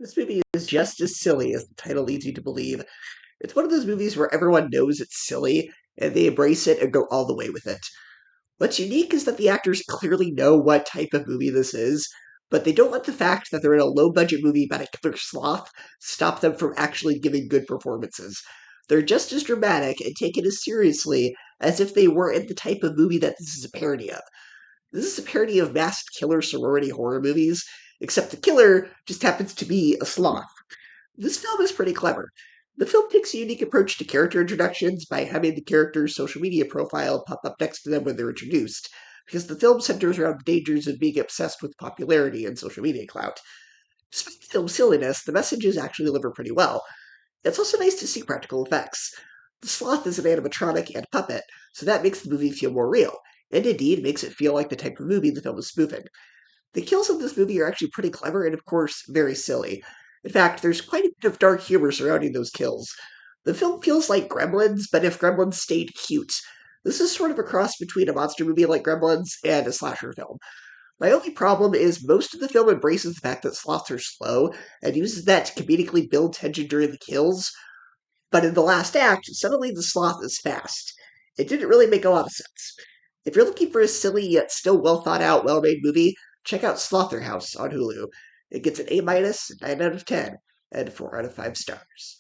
This movie is just as silly as the title leads you to believe. It's one of those movies where everyone knows it's silly, and they embrace it and go all the way with it. What's unique is that the actors clearly know what type of movie this is, but they don't let the fact that they're in a low budget movie about a killer sloth stop them from actually giving good performances. They're just as dramatic and take it as seriously as if they were in the type of movie that this is a parody of. This is a parody of masked killer sorority horror movies, except the killer just happens to be a sloth. This film is pretty clever. The film takes a unique approach to character introductions by having the character's social media profile pop up next to them when they're introduced, because the film centers around the dangers of being obsessed with popularity and social media clout. Despite the film's silliness, the messages actually deliver pretty well. It's also nice to see practical effects. The sloth is an animatronic and puppet, so that makes the movie feel more real, and indeed makes it feel like the type of movie the film is spoofing. The kills in this movie are actually pretty clever and, of course, very silly. In fact, there's quite a bit of dark humor surrounding those kills. The film feels like Gremlins, but if Gremlins stayed cute. This is sort of a cross between a monster movie like Gremlins and a slasher film. My only problem is most of the film embraces the fact that sloths are slow and uses that to comedically build tension during the kills, but in the last act, suddenly the sloth is fast. It didn't really make a lot of sense. If you're looking for a silly yet still well thought out, well made movie, check out Slotherhouse on Hulu. It gets an A minus, 9 out of 10, and 4 out of 5 stars.